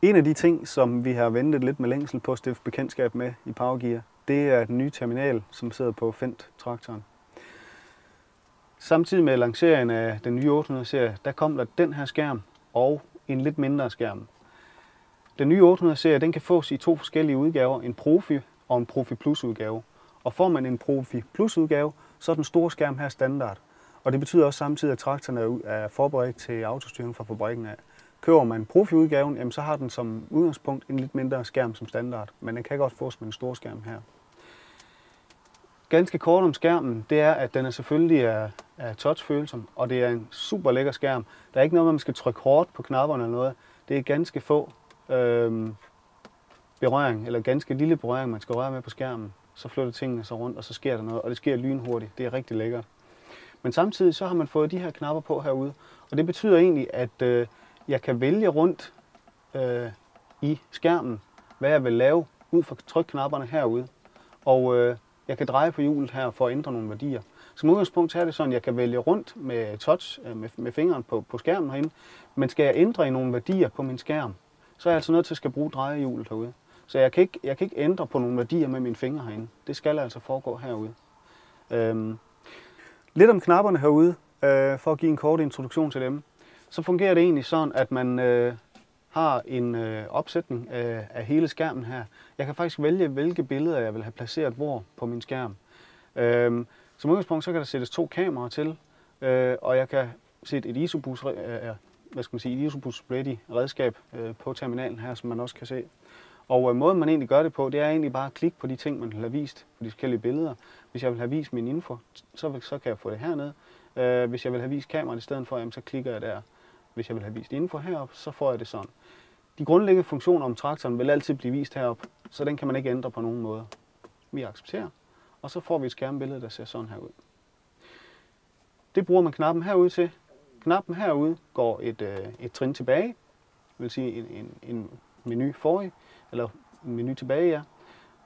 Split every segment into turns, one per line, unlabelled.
En af de ting, som vi har ventet lidt med længsel på at stifte bekendtskab med i PowerGear, det er den nye terminal, som sidder på Fendt-traktoren. Samtidig med lanceringen af den nye 800-serie, der kom der den her skærm og en lidt mindre skærm. Den nye 800-serie, den kan fås i to forskellige udgaver, en Profi og en Profi Plus udgave. Og får man en Profi Plus udgave, så er den store skærm her standard. Og det betyder også samtidig, at traktoren er forberedt til autostyring fra fabrikken af. Køber man Profi-udgaven, jamen så har den som udgangspunkt en lidt mindre skærm som standard, men den kan godt fås med en stor skærm her. Ganske kort om skærmen, det er, at den er selvfølgelig er touchfølsom, og det er en super lækker skærm. Der er ikke noget, man skal trykke hårdt på knapperne eller noget. Det er ganske få berøring, eller ganske lille berøring, man skal røre med på skærmen. Så flytter tingene sig rundt, og så sker der noget, og det sker lynhurtigt. Det er rigtig lækkert. Men samtidig så har man fået de her knapper på herude, og det betyder egentlig, at jeg kan vælge rundt i skærmen, hvad jeg vil lave ud fra trykknapperne herude. Og jeg kan dreje på hjulet her for at ændre nogle værdier. Som udgangspunkt er det sådan, at jeg kan vælge rundt med touch, med fingeren på skærmen herinde. Men skal jeg ændre i nogle værdier på min skærm, så er jeg altså nødt til at skal bruge drejehjulet herude. Så jeg kan ikke ændre på nogle værdier med mine fingre herinde. Det skal altså foregå herude. Lidt om knapperne herude, for at give en kort introduktion til dem. Så fungerer det egentlig sådan, at man har en opsætning af hele skærmen her. Jeg kan faktisk vælge, hvilke billeder jeg vil have placeret hvor på min skærm. Som udgangspunkt så kan der sættes 2 kameraer til, og jeg kan sætte et ISOBUS ready redskab på terminalen her, som man også kan se. Og måden man egentlig gør det på, det er egentlig bare at klikke på de ting, man vil have vist på de forskellige billeder. Hvis jeg vil have vist min info, så kan jeg få det hernede. Hvis jeg vil have vist kameraet i stedet for, jamen, så klikker jeg der. Hvis jeg vil have vist info heroppe, så får jeg det sådan. De grundlæggende funktioner om traktoren vil altid blive vist heroppe, så den kan man ikke ændre på nogen måde. Vi accepterer, og så får vi et skærmbillede, der ser sådan her ud. Det bruger man knappen herude til. Knappen herude går et trin tilbage, det vil sige en menu forrige, eller en menu tilbage,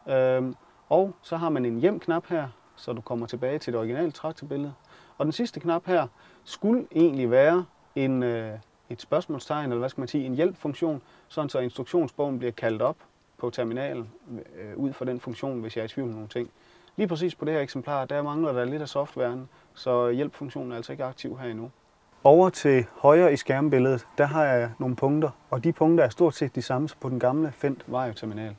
ja. Og så har man en hjem-knap her, så du kommer tilbage til det originale traktorbillede. Og den sidste knap her skulle egentlig være et spørgsmålstegn, eller hvad skal man sige, en hjælpfunktion, sådan så instruktionsbogen bliver kaldt op på terminalen ud fra den funktion, hvis jeg er i tvivl om nogle ting. Lige præcis på det her eksemplar, der mangler der lidt af softwaren, så hjælpfunktionen er altså ikke aktiv her endnu. Over til højre i skærmbilledet, der har jeg nogle punkter, og de punkter er stort set de samme som på den gamle Fendt Vario-terminal.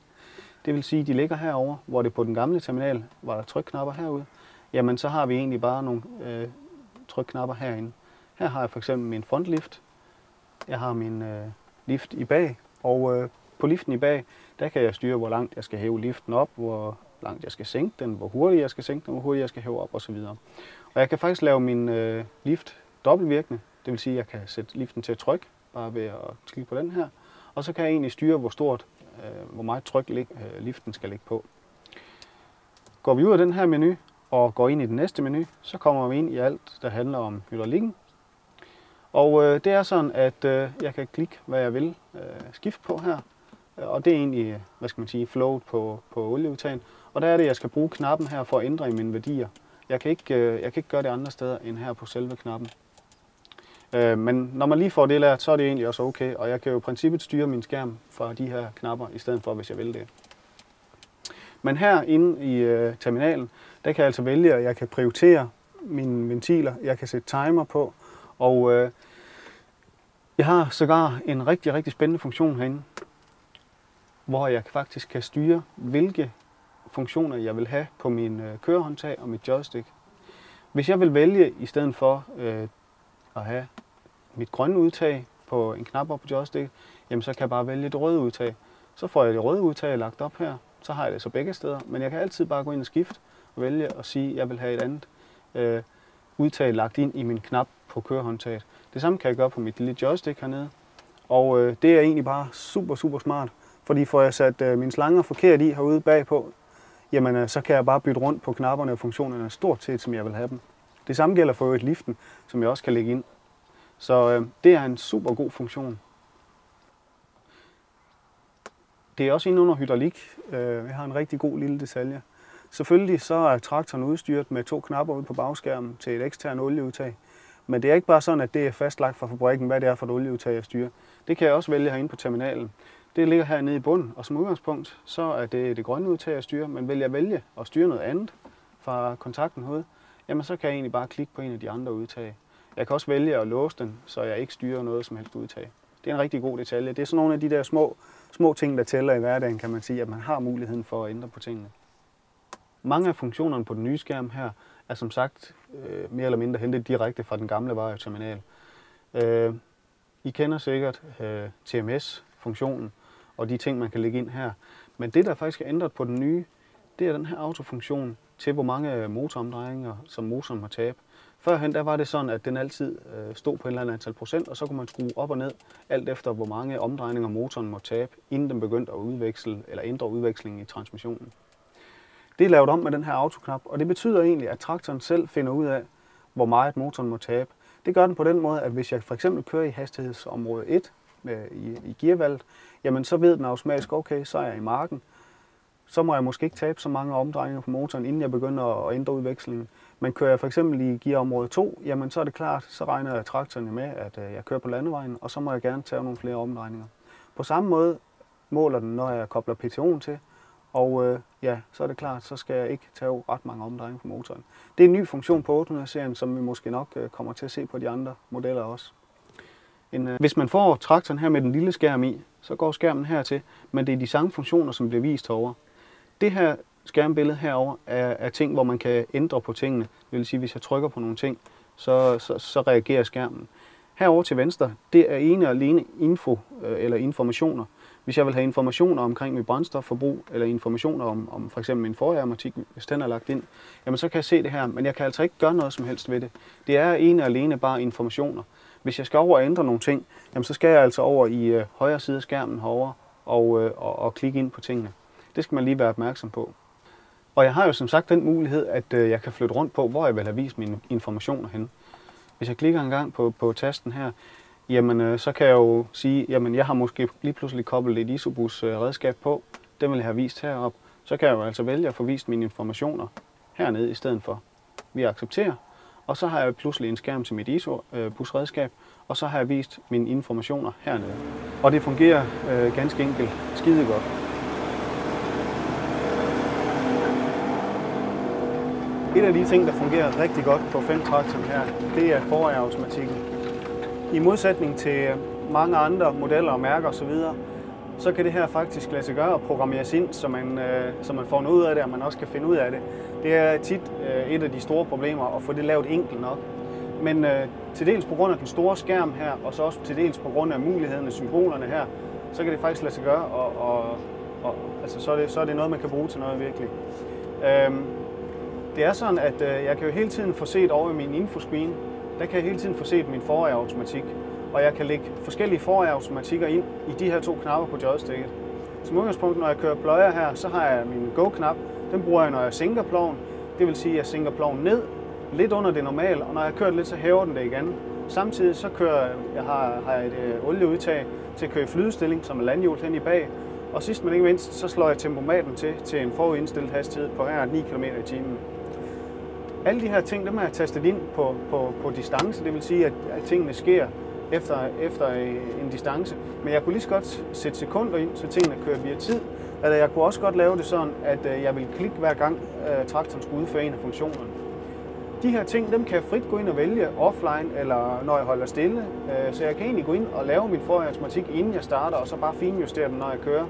Det vil sige, at de ligger herover, hvor det på den gamle terminal var der trykknapper herude. Jamen så har vi egentlig bare nogle trykknapper herinde. Her har jeg for eksempel min frontlift. Jeg har min lift i bag, og på liften i bag, der kan jeg styre, hvor langt jeg skal hæve liften op, hvor langt jeg skal sænke den, hvor hurtigt jeg skal sænke den, hvor hurtigt jeg skal hæve op osv. Og jeg kan faktisk lave min lift dobbeltvirkende, det vil sige, at jeg kan sætte liften til at trykke, bare ved at klikke på den her. Og så kan jeg egentlig styre, hvor meget tryk liften skal ligge på. Går vi ud af den her menu og går ind i den næste menu, så kommer vi ind i alt, der handler om hydraulikken. Og det er sådan, at jeg kan klikke, hvad jeg vil skifte på her. Og det er egentlig, hvad skal man sige, flowet på olieudtagen. Og der er det, jeg skal bruge knappen her for at ændre i mine værdier. Jeg kan ikke gøre det andre steder end her på selve knappen. Men når man lige får det lært, så er det egentlig også okay. Og jeg kan jo i princippet styre min skærm fra de her knapper, i stedet for, hvis jeg vil det. Men her inde i terminalen, der kan jeg altså vælge, at jeg kan prioritere mine ventiler. Jeg kan sætte timer på. Og jeg har sågar en rigtig, rigtig spændende funktion herinde, hvor jeg faktisk kan styre, hvilke funktioner jeg vil have på min kørehåndtag og mit joystick. Hvis jeg vil vælge, i stedet for at have mit grønne udtag på en knap op på joystick, jamen så kan jeg bare vælge det røde udtag. Så får jeg det røde udtag lagt op her, så har jeg det så begge steder, men jeg kan altid bare gå ind og skifte og vælge og sige, at jeg vil have et andet udtag lagt ind i min knap på kørehåndtaget. Det samme kan jeg gøre på mit lille joystick hernede, og det er egentlig bare super, super smart, fordi får jeg sat mine slanger forkert i herude bagpå, jamen så kan jeg bare bytte rundt på knapperne og funktionerne stort set, som jeg vil have dem. Det samme gælder for et liften, som jeg også kan lægge ind. Så det er en super god funktion. Det er også inde under hydraulik. Jeg har en rigtig god lille detalje. Selvfølgelig så er traktoren udstyret med 2 knapper ude på bagskærmen til et eksternt olieudtag. Men det er ikke bare sådan, at det er fastlagt fra fabrikken, hvad det er for et olieudtag, jeg styrer. Det kan jeg også vælge herinde på terminalen. Det ligger hernede i bunden, og som udgangspunkt, så er det grønne udtag, jeg styrer. Men vil jeg vælge at styre noget andet fra kontakten herude, jamen så kan jeg egentlig bare klikke på en af de andre udtag. Jeg kan også vælge at låse den, så jeg ikke styrer noget som helst udtag. Det er en rigtig god detalje. Det er sådan nogle af de der små ting, der tæller i hverdagen, kan man sige, at man har muligheden for at ændre på tingene. Mange af funktionerne på den nye skærm her er som sagt mere eller mindre hentet direkte fra den gamle Vario-terminal. I kender sikkert TMS-funktionen og de ting, man kan lægge ind her. Men det, der faktisk er ændret på den nye, det er den her autofunktion til, hvor mange motoromdrejninger, som motoren må tabe. Førhen der var det sådan, at den altid stod på et eller andet antal procent, og så kunne man skrue op og ned, alt efter hvor mange omdrejninger motoren må tabe, inden den begyndte at udveksle eller ændre udvekslingen i transmissionen. Det er lavet om med den her autoknap, og det betyder egentlig, at traktoren selv finder ud af, hvor meget motoren må tabe. Det gør den på den måde, at hvis jeg for eksempel kører i hastighedsområde 1 i gearvalget, jamen så ved den automatisk, okay, så er jeg i marken. Så må jeg måske ikke tabe så mange omdrejninger på motoren, inden jeg begynder at ændre udvekslingen. Men kører jeg for eksempel i gearområde 2, jamen så er det klart, så regner traktoren med, at jeg kører på landevejen, og så må jeg gerne tage nogle flere omdrejninger. På samme måde måler den, når jeg kobler PTO'en til, og ja, så er det klart, så skal jeg ikke tage ret mange omdrejninger på motoren. Det er en ny funktion på 800-serien, som vi måske nok kommer til at se på de andre modeller også. Hvis man får traktoren her med den lille skærm i, så går skærmen hertil, men det er de samme funktioner, som bliver vist herovre. Det her skærmbillede herover er ting, hvor man kan ændre på tingene. Det vil sige, hvis jeg trykker på nogle ting, så reagerer skærmen. Herovre til venstre, det er ene og alene info eller informationer. Hvis jeg vil have informationer omkring mit brændstofforbrug, eller informationer om for eksempel min forhermetik, hvis den er lagt ind, jamen så kan jeg se det her, men jeg kan altså ikke gøre noget som helst ved det. Det er ene og alene bare informationer. Hvis jeg skal over og ændre nogle ting, jamen så skal jeg altså over i højre side af skærmen herovre og klikke ind på tingene. Det skal man lige være opmærksom på. Og jeg har jo som sagt den mulighed, at jeg kan flytte rundt på, hvor jeg vil have vist mine informationer hen. Hvis jeg klikker en gang på tasten her, jamen så kan jeg jo sige, jamen jeg har måske lige pludselig koblet et Isobus redskab på. Den vil jeg have vist heroppe. Så kan jeg jo altså vælge at få vist mine informationer hernede i stedet for. Vi accepterer, og så har jeg pludselig en skærm til mit Isobus redskab, og så har jeg vist mine informationer hernede. Og det fungerer ganske enkelt skide godt. Et af de ting, der fungerer rigtig godt på 5-traktoren her, det er forautomatikken. I modsætning til mange andre modeller og mærker osv., så kan det her faktisk lade sig gøre og programmeres ind, så man får noget ud af det, og man også kan finde ud af det. Det er tit et af de store problemer at få det lavet enkelt nok. Men til dels på grund af den store skærm her, og så også til dels på grund af mulighederne, symbolerne her, så kan det faktisk lade sig gøre, og altså, så er det noget, man kan bruge til noget virkelig. Det er sådan, at jeg kan jo hele tiden få set over i min infoscreen, der kan jeg hele tiden få set min forautomatik, og jeg kan lægge forskellige forautomatikker ind i de her 2 knapper på joysticket. Som udgangspunkt, når jeg kører pløjer her, så har jeg min go-knap. Den bruger jeg, når jeg sænker ploven. Det vil sige, at jeg sænker ploven ned, lidt under det normale, og når jeg kører lidt, så hæver den det igen. Samtidig så har jeg et olieudtag til at køre i flydestilling, som er landhjul hen i bag. Og sidst men ikke mindst, så slår jeg tempomaten til en forudindstillet hastighed på her 9 km/t. Alle de her ting, dem har jeg tastet ind på distance, det vil sige, at tingene sker efter en distance. Men jeg kunne lige så godt sætte sekunder ind, så tingene kører via tid. Eller jeg kunne også godt lave det sådan, at jeg vil klikke hver gang traktoren skulle udføre en af funktionerne. De her ting, dem kan jeg frit gå ind og vælge offline, eller når jeg holder stille. Så jeg kan egentlig gå ind og lave min forautomatik, inden jeg starter, og så bare finjustere den, når jeg kører.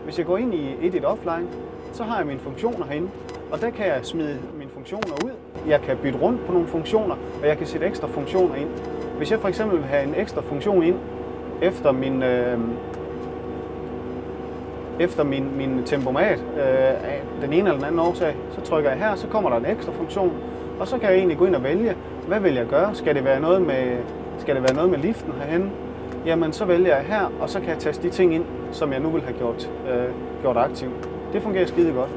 Hvis jeg går ind i et offline, så har jeg mine funktioner herinde, og der kan jeg smide mine funktioner ud. Jeg kan bytte rundt på nogle funktioner, og jeg kan sætte ekstra funktioner ind. Hvis jeg for eksempel vil have en ekstra funktion ind efter min tempomat af den ene eller den anden årsag, så trykker jeg her, så kommer der en ekstra funktion, og så kan jeg egentlig gå ind og vælge, hvad vil jeg gøre? Skal det være noget med liften herhenne? Jamen så vælger jeg her, og så kan jeg taste de ting ind, som jeg nu vil have gjort aktiv. Det fungerer skide godt.